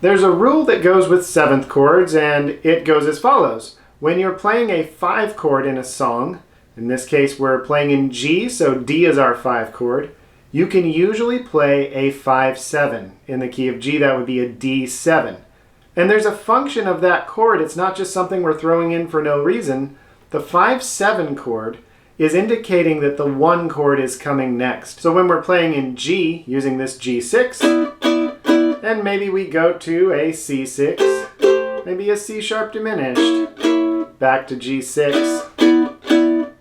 There's a rule that goes with seventh chords, and it goes as follows. When you're playing a 5 chord in a song, in this case we're playing in G, so D is our 5 chord, you can usually play a 5-7. In the key of G, that would be a D7. And there's a function of that chord. It's not just something we're throwing in for no reason. The 5-7 chord is indicating that the 1 chord is coming next. So when we're playing in G, using this G6, and maybe we go to a C6, maybe a C sharp diminished, back to G6,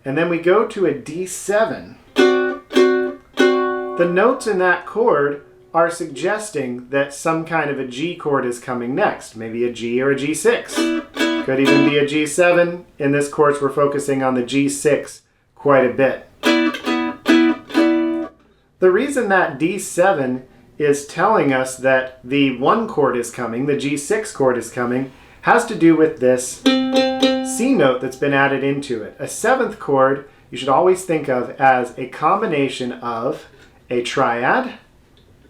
and then we go to a D7. The notes in that chord are suggesting that some kind of a G chord is coming next, maybe a G or a G6. Could even be a G7. In this course, we're focusing on the G6 quite a bit. The reason that D7 is telling us that the 1 chord is coming, the G6 chord is coming, has to do with this C note that's been added into it. A 7th chord you should always think of as a combination of a triad,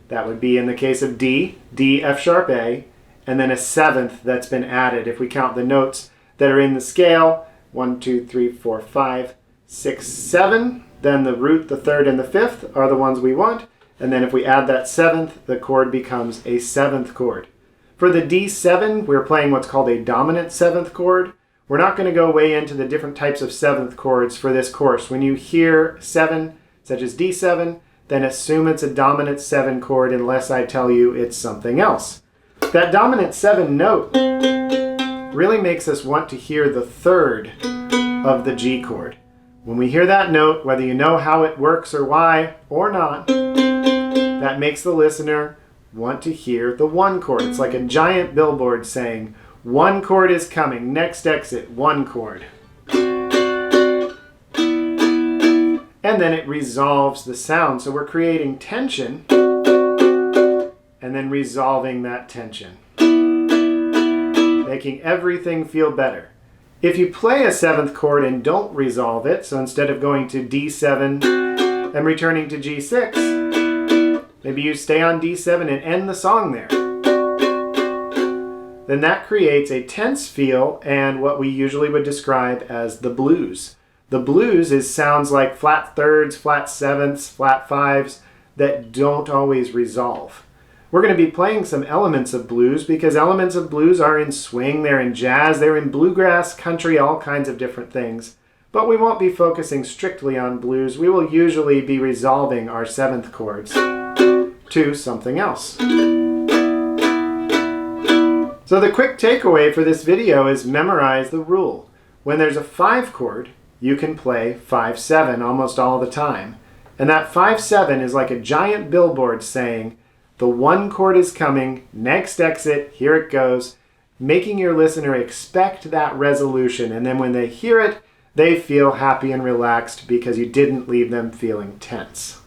that would be in the case of D, D, F sharp, A, and then a 7th that's been added. If we count the notes that are in the scale, 1, 2, 3, 4, 5, 6, 7, then the root, the 3rd, and the 5th are the ones we want. And then if we add that 7th, the chord becomes a 7th chord. For the D7, we're playing what's called a dominant 7th chord. We're not going to go way into the different types of 7th chords for this course. When you hear 7, such as D7, then assume it's a dominant 7 chord unless I tell you it's something else. That dominant 7 note really makes us want to hear the 3rd of the G chord. When we hear that note, whether you know how it works or why or not, that makes the listener want to hear the 1 chord. It's like a giant billboard saying, 1 chord is coming, next exit, 1 chord. And then it resolves the sound. So we're creating tension and then resolving that tension, making everything feel better. If you play a 7th chord and don't resolve it, so instead of going to D7 and returning to G6, maybe you stay on D7 and end the song there, then that creates a tense feel and what we usually would describe as the blues. The blues sounds like flat 3rds, flat 7ths, flat 5s that don't always resolve. We're going to be playing some elements of blues because elements of blues are in swing, they're in jazz, they're in bluegrass, country, all kinds of different things. But we won't be focusing strictly on blues. We will usually be resolving our 7th chords to something else. So the quick takeaway for this video is memorize the rule. When there's a 5 chord, you can play 5-7 almost all the time. And that 5-7 is like a giant billboard saying, the 1 chord is coming, next exit, here it goes, making your listener expect that resolution. And then when they hear it, they feel happy and relaxed because you didn't leave them feeling tense.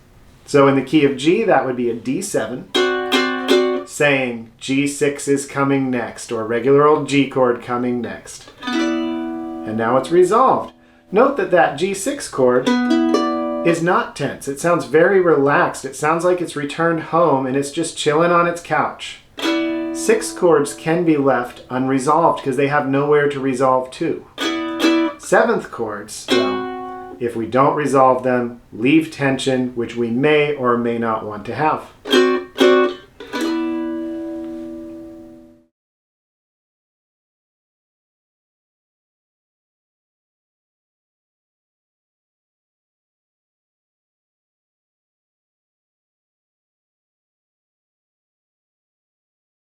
So in the key of G, that would be a D7, saying G6 is coming next, or regular old G chord coming next. And now it's resolved. Note that that G6 chord is not tense. It sounds very relaxed. It sounds like it's returned home and it's just chilling on its couch. 6 chords can be left unresolved because they have nowhere to resolve to. 7th chords, well, if we don't resolve them, leave tension, which we may or may not want to have.